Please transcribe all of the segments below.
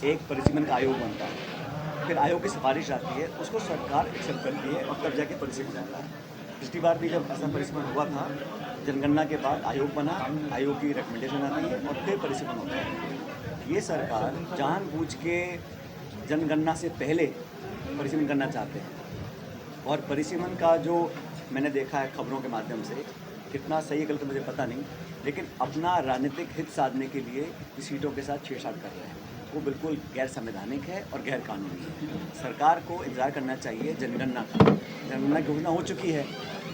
एक परिसीमन का आयोग बनता है, फिर आयोग की सिफारिश आती है, उसको सरकार एक्सेप्ट करती है और तब जाके परिसीमन आता है। पिछली बार भी जब ऐसा परिसीमन हुआ था, जनगणना के बाद आयोग बना, आयोग की रिकमेंडेशन आती है और फिर परिसीमन होता है। ये सरकार जानबूझ के जनगणना से पहले परिसीमन करना चाहते हैं और परिसीमन का जो मैंने देखा है खबरों के माध्यम से, कितना सही है गलत मुझे पता नहीं, लेकिन अपना राजनीतिक हित साधने के लिए इस सीटों के साथ छेड़छाड़ कर रहे हैं। वो बिल्कुल गैर संवैधानिक है और गैर कानूनी है। सरकार को इंतजार करना चाहिए जनगणना का। जनगणना की घोषणा हो चुकी है,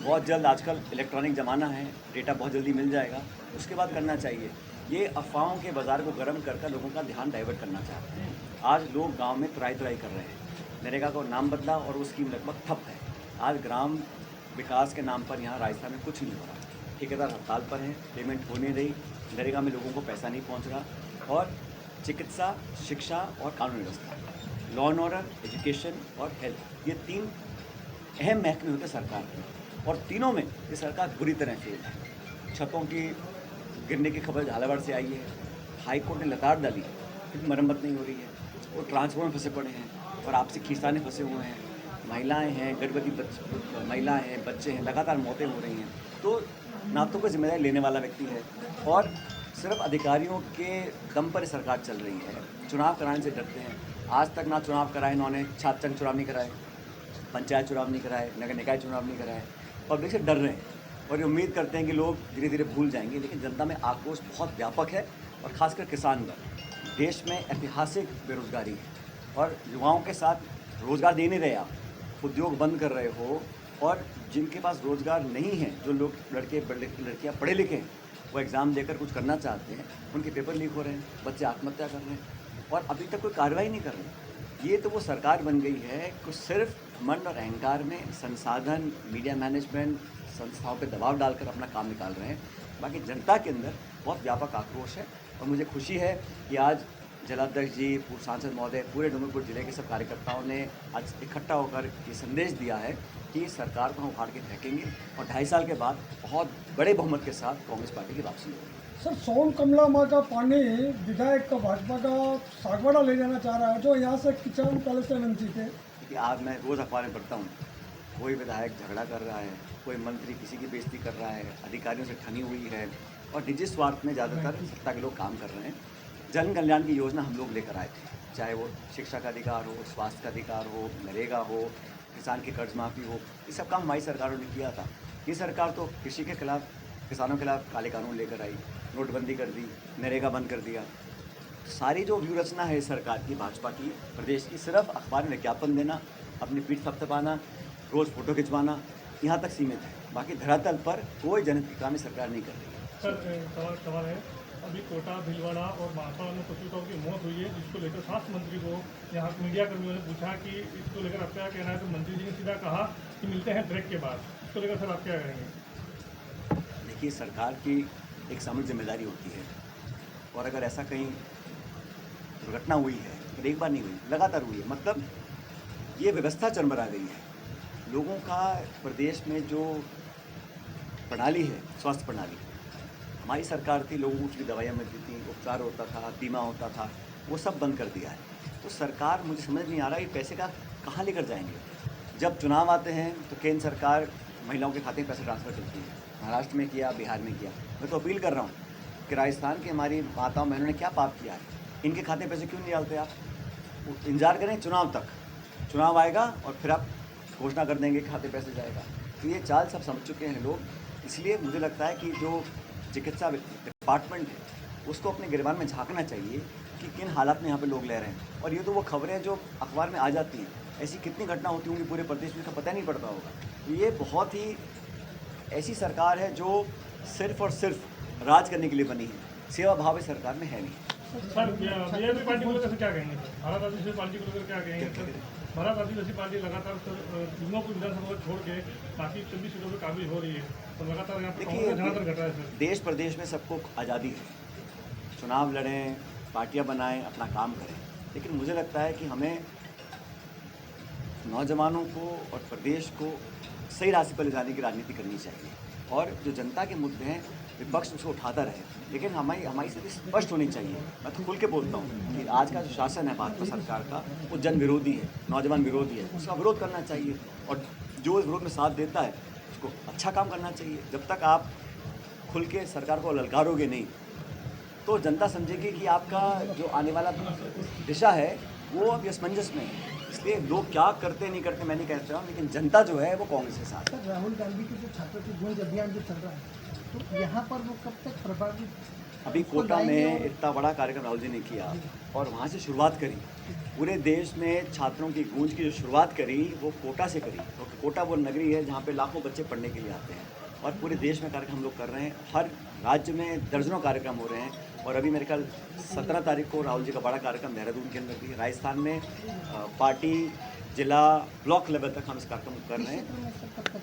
बहुत जल्द, आजकल इलेक्ट्रॉनिक ज़माना है, डेटा बहुत जल्दी मिल जाएगा, उसके बाद करना चाहिए। ये अफवाहों के बाज़ार को गर्म कर लोगों का ध्यान डाइवर्ट करना चाहते हैं। आज लोग गाँव में त्राही कर रहे हैं, नरेगा को नाम बदला और वो स्कीम लगभग ठप है। आज ग्राम विकास के नाम पर यहाँ राजस्थान में कुछ नहीं हो रहा। ठेकेदार हड़ताल पर हैं, पेमेंट हो नहीं रही, नरेगा में लोगों को पैसा नहीं पहुँच रहा और चिकित्सा, शिक्षा और कानून व्यवस्था, लॉ एंड ऑर्डर, एजुकेशन और हेल्थ, ये 3 अहम महकमे होते हैं सरकार के और तीनों में ये सरकार बुरी तरह फेल है। छतों की गिरने की खबर झालावाड़ से आई है, हाई कोर्ट ने लताड़ डाली, फिर मरम्मत नहीं हो रही है, वो ट्रांसफॉर्मर फंसे पड़े हैं और आपसी खींचताने फंसे हुए हैं, महिलाएं हैं, गर्भवती महिलाएं हैं, बच्चे हैं, लगातार मौतें हो रही हैं। तो ना तो कोई जिम्मेदारी लेने वाला व्यक्ति है और सिर्फ अधिकारियों के दम पर सरकार चल रही है। चुनाव कराने से डरते हैं। आज तक ना चुनाव कराए इन्होंने, छात्र संघ चुनाव नहीं कराए, पंचायत चुनाव नहीं कराए, नगर निकाय चुनाव नहीं कराए। पब्लिक से डर रहे हैं और ये उम्मीद करते हैं कि लोग धीरे धीरे भूल जाएंगे, लेकिन जनता में आक्रोश बहुत व्यापक है और खासकर किसान वर्ग। देश में ऐतिहासिक बेरोजगारी है और युवाओं के साथ रोज़गार दे नहीं रहे आप, उद्योग बंद कर रहे हो और जिनके पास रोज़गार नहीं है, जो लोग लड़कियां पढ़े लिखे हैं, वो एग्ज़ाम देकर कुछ करना चाहते हैं, उनके पेपर लीक हो रहे हैं, बच्चे आत्महत्या कर रहे हैं और अभी तक कोई कार्रवाई नहीं कर रहे। ये तो वो सरकार बन गई है कि सिर्फ घमंड और अहंकार में संसाधन, मीडिया मैनेजमेंट, संस्थाओं पे दबाव डालकर अपना काम निकाल रहे हैं। बाकी जनता के अंदर बहुत व्यापक आक्रोश है और मुझे खुशी है कि आज जिलाध्यक्ष जी, पूर्व सांसद महोदय, पूरे डूंगरपुर जिले के सब कार्यकर्ताओं ने आज इकट्ठा होकर ये संदेश दिया है कि सरकार को हम उखाड़ के फेंकेंगे और 2.5 साल के बाद बहुत बड़े बहुमत के साथ कांग्रेस पार्टी की वापसी होगी। सर, सोन कमला माँ का पानी विधायक का भाजपा का सागवाड़ा ले जाना चाह रहा है, जो यहाँ से किसान कॉलेज से वंचित है। कि आज मैं रोज़ अखबार में पढ़ता हूँ, कोई विधायक झगड़ा कर रहा है, कोई मंत्री किसी की बेइज्जती कर रहा है, अधिकारियों से ठनी हुई है और निजी स्वार्थ में ज़्यादातर सत्ता के लोग काम कर रहे हैं। जन कल्याण की योजना हम लोग लेकर आए थे, चाहे वो शिक्षा का अधिकार हो, स्वास्थ्य का अधिकार हो, नरेगा हो, किसान की कर्ज माफ़ी हो, ये सब काम हमारी सरकारों ने किया था। ये सरकार तो कृषि के खिलाफ, किसानों के खिलाफ काले कानून लेकर आई, नोटबंदी कर दी, नरेगा बंद कर दिया। सारी जो व्यू रचना है सरकार की, भाजपा की, प्रदेश की, सिर्फ अखबार में विज्ञापन देना, अपनी पीठ थपथपाना, रोज़ फोटो खिंचवाना, यहाँ तक सीमित है। बाकी धरातल पर कोई जनहित के काम सरकार नहीं कर रही है। सर, सवाल है, अभी कोटा, भीलवाड़ा और बांसवाड़ा में कुछ लोगों की मौत हुई है, जिसको लेकर स्वास्थ्य मंत्री को यहाँ मीडिया कर्मियों ने पूछा कि इसको लेकर आप क्या कहना है, तो मंत्री जी ने सीधा कहा कि मिलते हैं ब्रेक के बाद। इसको लेकर सर आप क्या कहेंगे? देखिए, सरकार की एक सामूहिक जिम्मेदारी होती है और अगर ऐसा कहीं दुर्घटना हुई है, तो एक बार नहीं हुई, लगातार हुई है, मतलब ये व्यवस्था चरमरा गई है। लोगों का प्रदेश में जो प्रणाली है, स्वास्थ्य प्रणाली, हमारी सरकार थी, लोगों को उसकी दवाइयाँ मिलती थी, उपचार होता था, बीमा होता था, वो सब बंद कर दिया है। तो सरकार, मुझे समझ नहीं आ रहा ये पैसे का कहाँ लेकर जाएंगे। जब चुनाव आते हैं तो केंद्र सरकार महिलाओं के खाते में पैसे ट्रांसफ़र करती है, महाराष्ट्र में किया, बिहार में किया। मैं तो अपील कर रहा हूँ कि राजस्थान की हमारी माताओं बहनों ने क्या पाप किया है, इनके खाते में पैसे क्यों नहीं डालते आप? इंतजार करें चुनाव तक, चुनाव आएगा और फिर आप घोषणा कर देंगे कि खाते पैसे जाएगा। तो ये चाल सब समझ चुके हैं लोग। इसलिए मुझे लगता है कि जो चिकित्सा डिपार्टमेंट है, उसको अपने गिरबान में झांकना चाहिए कि किन हालात में यहाँ पे लोग ले रहे हैं। और ये तो वो खबरें जो अखबार में आ जाती हैं, ऐसी कितनी घटना होती होंगी पूरे प्रदेश में, इसका पता नहीं पड़ता होगा। तो ये बहुत ही ऐसी सरकार है जो सिर्फ और सिर्फ राज करने के लिए बनी है, सेवा भाव इस सरकार में है नहीं। सर, बीजेपी पार्टी को लेकर क्या कहेंगे? भारत आदिवासी पार्टी को लेकर क्या कहेंगे? भारत आदिवासी पार्टी लगातार तीनों को विधानसभा छोड़ के बाकी 24 सीटों पर काबिज हो रही है, तो लगातार यहाँ पर जनार्दन घट रहा है। सर, देश प्रदेश में सबको आज़ादी है, चुनाव लड़ें, पार्टियां बनाएं, अपना काम करें, लेकिन मुझे लगता है कि हमें नौजवानों को और प्रदेश को सही रास्ते पर ले जाने की राजनीति करनी चाहिए और जो जनता के मुद्दे हैं, विपक्ष उसको उठाता रहे। लेकिन हमारी स्थिति स्पष्ट होनी चाहिए। मैं तो खुल के बोलता हूँ कि आज का जो शासन है भाजपा सरकार का, वो जन विरोधी है, नौजवान विरोधी है। उसका विरोध करना चाहिए और जो इस विरोध में साथ देता है उसको अच्छा काम करना चाहिए। जब तक आप खुल के सरकार को ललकारोगे नहीं तो जनता समझेगी कि आपका जो आने वाला दिशा है वो अब असमंजस में है। इसलिए लोग क्या करते नहीं करते मैं नहीं कह रहा हूँ, लेकिन जनता जो है वो कांग्रेस के साथ है। सर, राहुल गांधी की जो छात्रों की गूंज अभियान जो चल रहा है, तो यहाँ पर वो कब तक प्रभावी अभी उसको कोटा लाएंगे में और- इतना बड़ा कार्यक्रम राहुल जी ने किया और वहाँ से शुरुआत करी। पूरे देश में छात्रों की गूंज की जो शुरुआत करी वो कोटा से करी, क्योंकि कोटा वो नगरी है जहाँ पे लाखों बच्चे पढ़ने के लिए आते हैं और पूरे देश में कार्यक्रम हम लोग कर रहे हैं। हर राज्य में दर्जनों कार्यक्रम हो रहे हैं और अभी मेरे ख्याल 17 तारीख को राहुल जी का बड़ा कार्यक्रम देहरादून के अंदर भी है। राजस्थान में पार्टी जिला ब्लॉक लेवल तक हम इस कार्यक्रम को कर रहे हैं। क्षेत्र में सर कब तक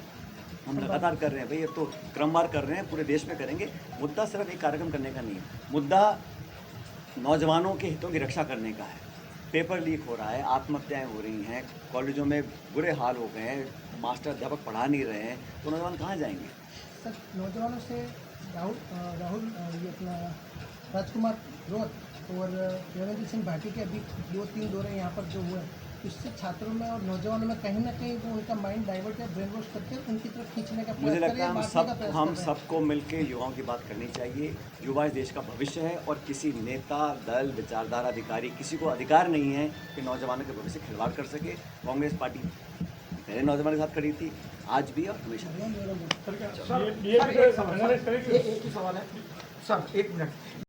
हम लगातार कर रहे हैं भाई, ये तो क्रमवार कर रहे हैं, पूरे देश में करेंगे। मुद्दा सिर्फ एक कार्यक्रम करने का नहीं है, मुद्दा नौजवानों के हितों की रक्षा करने का है। पेपर लीक हो रहा है, आत्महत्याएं हो रही हैं, कॉलेजों में बुरे हाल हो गए हैं, मास्टर अध्यापक पढ़ा नहीं रहे हैं, तो नौजवान कहाँ जाएंगे? सर, नौजवानों से राहुल ये अपना राजकुमार रोहत और देवेंद्र सिंह भाटी के अभी 2-3 दौरे यहाँ पर जो हुए हैं, इससे छात्रों में और नौजवानों में कहीं ना कहीं वो उनका माइंड डाइवर्ट या ब्रेन वॉश करके उनकी तरफ खींचने का मुझे प्रयास लगता है कर रहे हैं, हम सबको मिलकर युवाओं की बात करनी चाहिए। युवा इस देश का भविष्य है और किसी नेता, दल, विचारधारा, अधिकारी किसी को अधिकार नहीं है कि नौजवानों के भविष्य से खिलवाड़ कर सके। कांग्रेस पार्टी पहले नौजवानों के साथ खड़ी थी, आज भी और हमेशा भी। सर, क्या ये भी एनालाइज करें कि एक ही सवाल है सर, 1 मिनट।